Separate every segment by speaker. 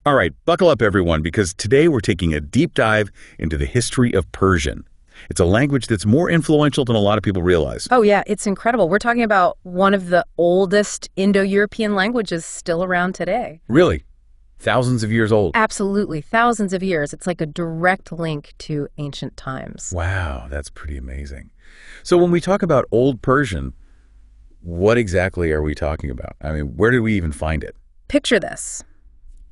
Speaker 1: All right, buckle up, everyone, because today we're taking a deep dive into the history of Persian. It's a language that's more influential than a lot of people realize.
Speaker 2: Oh, yeah, it's incredible. We're talking about one of the oldest Indo-European languages still around today.
Speaker 1: Really? Thousands of years old?
Speaker 2: Absolutely, thousands of years. It's like a direct link to ancient times.
Speaker 1: Wow, that's pretty amazing. So when we talk about Old Persian, what exactly are we talking about? I mean, where did we even find it?
Speaker 2: Picture this.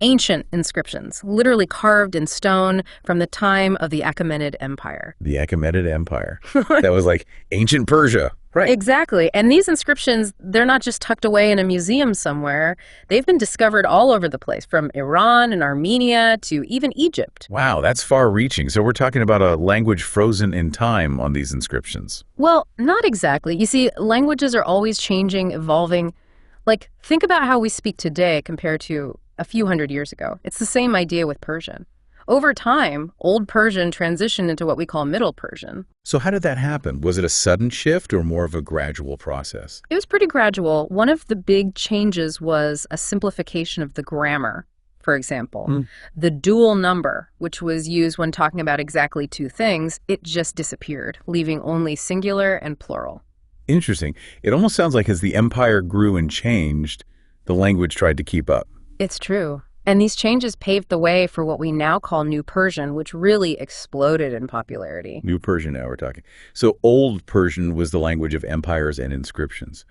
Speaker 2: Ancient inscriptions, literally carved in stone from the time of the Achaemenid Empire.
Speaker 1: The Achaemenid Empire. That was like ancient Persia, right?
Speaker 2: Exactly. And these inscriptions, they're not just tucked away in a museum somewhere. They've been discovered all over the place, from Iran and Armenia to even Egypt.
Speaker 1: Wow, that's far-reaching. So we're talking about a language frozen in time on these inscriptions.
Speaker 2: Well, not exactly. You see, languages are always changing, evolving. Like, think about how we speak today compared to a few hundred years ago. It's the same idea with Persian. Over time, Old Persian transitioned into what we call Middle Persian.
Speaker 1: So how did that happen? Was it a sudden shift or more of a gradual process?
Speaker 2: It was pretty gradual. One of the big changes was a simplification of the grammar. For example, the dual number, which was used when talking about exactly two things, it just disappeared, leaving only singular and plural.
Speaker 1: Interesting. It almost sounds like as the empire grew and changed, the language tried to keep up.
Speaker 2: It's true. And these changes paved the way for what we now call New Persian, which really exploded in popularity.
Speaker 1: New Persian now we're talking. So Old Persian was the language of empires and inscriptions.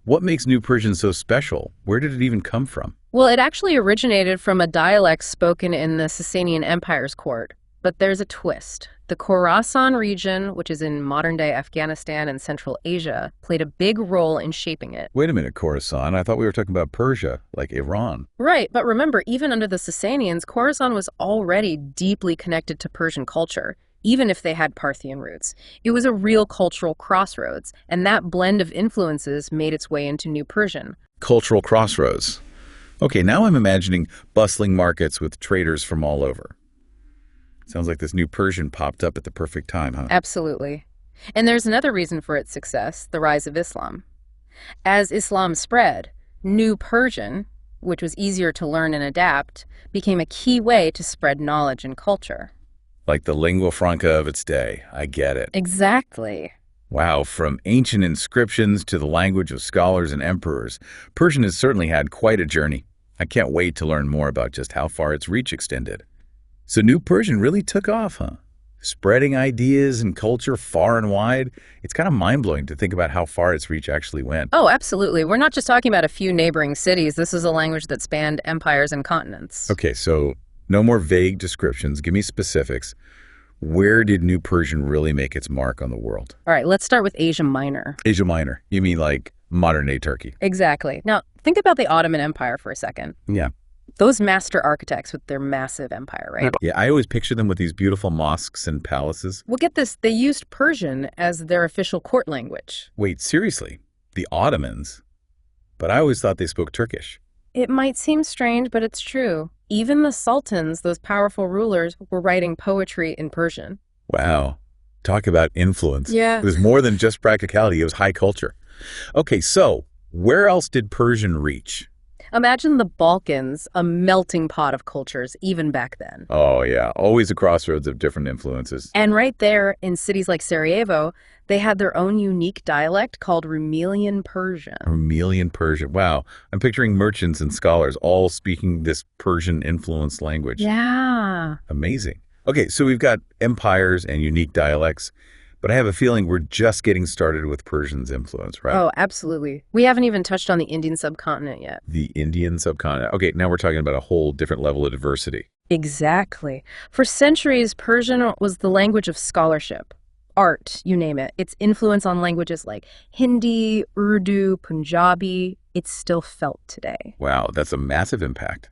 Speaker 1: What makes New Persian so special? Where did it even come from?
Speaker 2: Well, it actually originated from a dialect spoken in the Sasanian Empire's court. But there's a twist. The Khorasan region, which is in modern-day Afghanistan and Central Asia, played a big role in shaping it.
Speaker 1: Wait a minute, Khorasan. I thought we were talking about Persia, like Iran.
Speaker 2: Right, but remember, even under the Sasanians, Khorasan was already deeply connected to Persian culture, even if they had Parthian roots. It was a real cultural crossroads, and that blend of influences made its way into New Persian.
Speaker 1: Cultural crossroads. Okay, now I'm imagining bustling markets with traders from all over. Sounds like this New Persian popped up at the perfect time, huh?
Speaker 2: Absolutely. And there's another reason for its success, the rise of Islam. As Islam spread, New Persian, which was easier to learn and adapt, became a key way to spread knowledge and culture.
Speaker 1: Like the lingua franca of its day. I get it.
Speaker 2: Exactly.
Speaker 1: Wow, from ancient inscriptions to the language of scholars and emperors, Persian has certainly had quite a journey. I can't wait to learn more about just how far its reach extended. So New Persian really took off, huh? Spreading ideas and culture far and wide. It's kind of mind-blowing to think about how far its reach actually went.
Speaker 2: Oh, absolutely. We're not just talking about a few neighboring cities. This is a language that spanned empires and continents.
Speaker 1: Okay, so no more vague descriptions. Give me specifics. Where did New Persian really make its mark on the world?
Speaker 2: All right, let's start with Asia Minor.
Speaker 1: Asia Minor. You mean like modern-day Turkey?
Speaker 2: Exactly. Now, think about the Ottoman Empire for a second.
Speaker 1: Yeah.
Speaker 2: Those master architects with their massive empire, right?
Speaker 1: Yeah, I always picture them with these beautiful mosques and palaces.
Speaker 2: Well, get this, they used Persian as their official court language.
Speaker 1: Wait, seriously? The Ottomans? But I always thought they spoke Turkish.
Speaker 2: It might seem strange, but it's true. Even the sultans, those powerful rulers, were writing poetry in Persian.
Speaker 1: Wow. Talk about influence.
Speaker 2: Yeah.
Speaker 1: It was more than just practicality. It was high culture. Okay, so where else did Persian reach?
Speaker 2: Imagine the Balkans, a melting pot of cultures, even back then.
Speaker 1: Oh, yeah. Always a crossroads of different influences.
Speaker 2: And right there, in cities like Sarajevo, they had their own unique dialect called Rumelian Persian.
Speaker 1: Rumelian Persian. Wow. I'm picturing merchants and scholars all speaking this Persian-influenced language.
Speaker 2: Yeah.
Speaker 1: Amazing. Okay, so we've got empires and unique dialects, but I have a feeling we're just getting started with Persian's influence, right?
Speaker 2: Oh, absolutely. We haven't even touched on the Indian subcontinent yet.
Speaker 1: The Indian subcontinent. Okay, now we're talking about a whole different level of diversity.
Speaker 2: Exactly. For centuries, Persian was the language of scholarship, art, you name it. Its influence on languages like Hindi, Urdu, Punjabi, it's still felt today.
Speaker 1: Wow, that's a massive impact.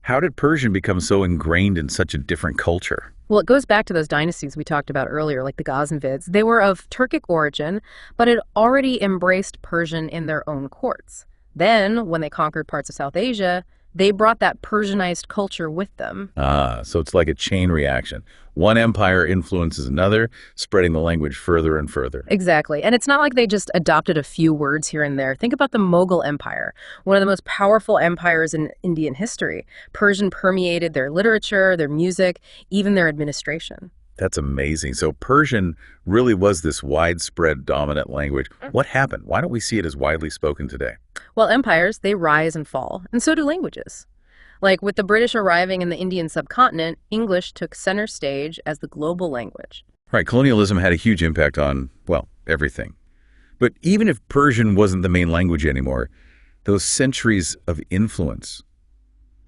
Speaker 1: How did Persian become so ingrained in such a different culture?
Speaker 2: Well, it goes back to those dynasties we talked about earlier, like the Ghaznavids. They were of Turkic origin, but had already embraced Persian in their own courts. Then, when they conquered parts of South Asia, They brought that Persianized culture with them.
Speaker 1: Ah, so it's like a chain reaction. One empire influences another, spreading the language further and further.
Speaker 2: Exactly. And it's not like they just adopted a few words here and there. Think about the Mughal Empire, one of the most powerful empires in Indian history. Persian permeated their literature, their music, even their administration.
Speaker 1: That's amazing. So Persian really was this widespread dominant language. What happened? Why don't we see it as widely spoken today?
Speaker 2: Well, empires, they rise and fall, and so do languages. Like with the British arriving in the Indian subcontinent, English took center stage as the global language.
Speaker 1: Right, colonialism had a huge impact on, well, everything. But even if Persian wasn't the main language anymore, those centuries of influence,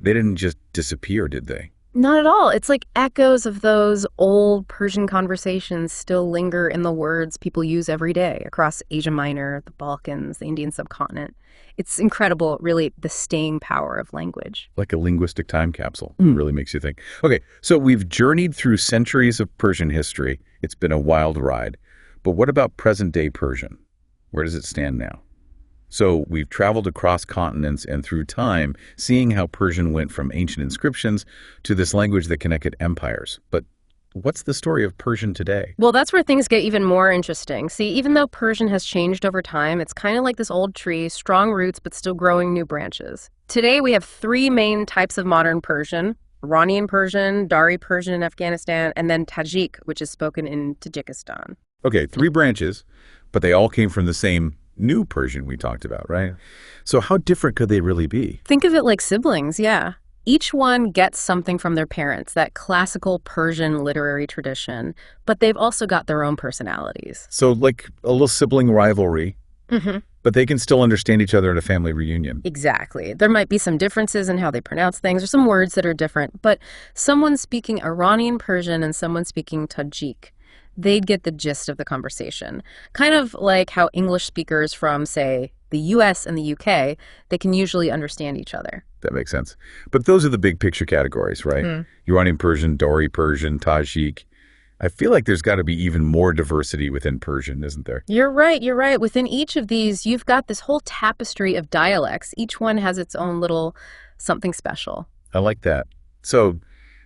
Speaker 1: they didn't just disappear, did they?
Speaker 2: Not at all. It's like echoes of those old Persian conversations still linger in the words people use every day across Asia Minor, the Balkans, the Indian subcontinent. It's incredible, really, the staying power of language.
Speaker 1: Like a linguistic time capsule. Really makes you think. Okay, so we've journeyed through centuries of Persian history. It's been a wild ride. But what about present-day Persian? Where does it stand now? So we've traveled across continents and through time, seeing how Persian went from ancient inscriptions to this language that connected empires. But what's the story of Persian today?
Speaker 2: Well, that's where things get even more interesting. See, even though Persian has changed over time, it's kind of like this old tree, strong roots, but still growing new branches. Today, we have three main types of modern Persian: Iranian Persian, Dari Persian in Afghanistan, and then Tajik, which is spoken in Tajikistan.
Speaker 1: Okay, three branches, but they all came from the same new Persian we talked about, right? So how different could they really be?
Speaker 2: Think of it like siblings, yeah. Each one gets something from their parents, that classical Persian literary tradition, but they've also got their own personalities.
Speaker 1: So like a little sibling rivalry,
Speaker 2: Mm-hmm.
Speaker 1: but they can still understand each other at a family reunion.
Speaker 2: Exactly. There might be some differences in how they pronounce things or some words that are different, but someone speaking Iranian Persian and someone speaking Tajik, they'd get the gist of the conversation. Kind of like how English speakers from, say, the US and the UK, they can usually understand each other.
Speaker 1: That makes sense. But those are the big picture categories, right? Iranian Persian, Dari Persian, Tajik. I feel like there's got to be even more diversity within Persian, isn't there?
Speaker 2: You're right, you're right. Within each of these, you've got this whole tapestry of dialects. Each one has its own little something special.
Speaker 1: I like that. So,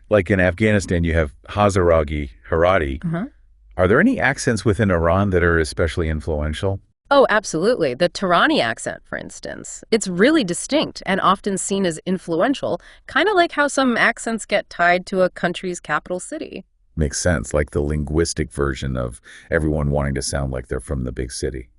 Speaker 1: like in Afghanistan, you have Hazaragi, Harati. Are there any accents within Iran that are especially influential?
Speaker 2: Oh, absolutely. The Tehrani accent, for instance. It's really distinct and often seen as influential, kind of like how some accents get tied to a country's capital city.
Speaker 1: Makes sense, like the linguistic version of everyone wanting to sound like they're from the big city.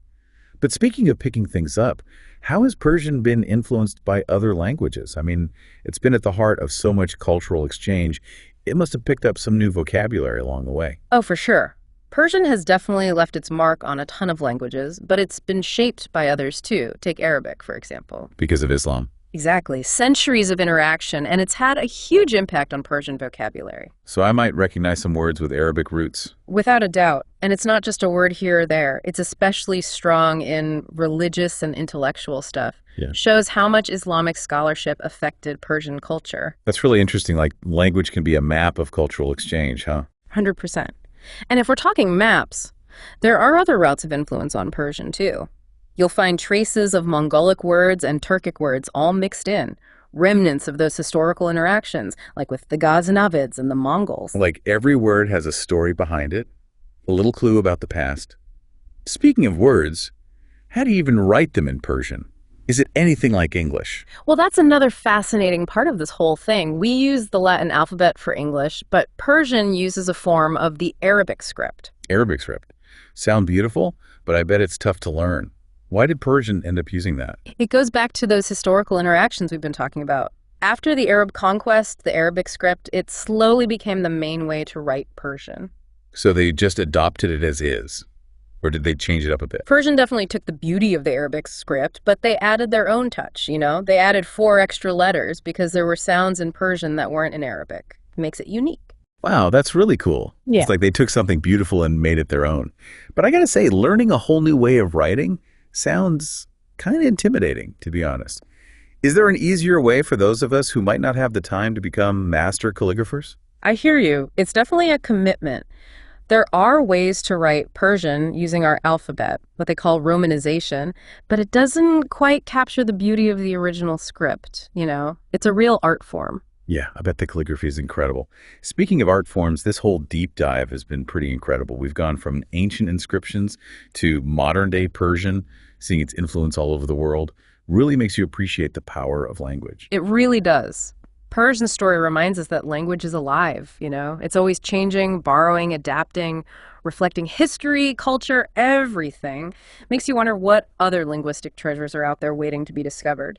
Speaker 1: But speaking of picking things up, how has Persian been influenced by other languages? I mean, it's been at the heart of so much cultural exchange. It must have picked up some new vocabulary along the way.
Speaker 2: Oh, for sure. Persian has definitely left its mark on a ton of languages, but it's been shaped by others too. Take Arabic, for example.
Speaker 1: Because of Islam.
Speaker 2: Exactly. Centuries of interaction, and it's had a huge impact on Persian vocabulary.
Speaker 1: So I might recognize some words with Arabic roots.
Speaker 2: Without a doubt. And it's not just a word here or there. It's especially strong in religious and intellectual stuff.
Speaker 1: Yeah.
Speaker 2: Shows how much Islamic scholarship affected Persian culture.
Speaker 1: That's really interesting. Like, language can be a map of cultural exchange, huh?
Speaker 2: 100%. And if we're talking maps, there are other routes of influence on Persian, too. You'll find traces of Mongolic words and Turkic words all mixed in, remnants of those historical interactions, like with the Ghaznavids and the Mongols.
Speaker 1: Like every word has a story behind it, a little clue about the past. Speaking of words, how do you even write them in Persian? Is it anything like English?
Speaker 2: Well, that's another fascinating part of this whole thing. We use the Latin alphabet for English, but Persian uses a form of the Arabic script.
Speaker 1: Arabic script. Sound beautiful, but I bet it's tough to learn. Why did Persian end up using that?
Speaker 2: It goes back to those historical interactions we've been talking about. After the Arab conquest, the Arabic script, it slowly became the main way to write Persian.
Speaker 1: So they just adopted it as is? Or did they change it up a bit?
Speaker 2: Persian definitely took the beauty of the Arabic script, but they added their own touch, you know? They added 4 extra letters because there were sounds in Persian that weren't in Arabic. It makes it unique.
Speaker 1: Wow, that's really cool.
Speaker 2: Yeah.
Speaker 1: It's like they took something beautiful and made it their own. But I gotta say, learning a whole new way of writing sounds kind of intimidating, to be honest. Is there an easier way for those of us who might not have the time to become master calligraphers?
Speaker 2: I hear you. It's definitely a commitment. There are ways to write Persian using our alphabet, what they call romanization, but it doesn't quite capture the beauty of the original script, you know? It's a real art form.
Speaker 1: Yeah, I bet the calligraphy is incredible. Speaking of art forms, this whole deep dive has been pretty incredible. We've gone from ancient inscriptions to modern day Persian, seeing its influence all over the world. Really makes you appreciate the power of language.
Speaker 2: It really does. Persian story reminds us that language is alive, you know? It's always changing, borrowing, adapting, reflecting history, culture, everything. Makes you wonder what other linguistic treasures are out there waiting to be discovered.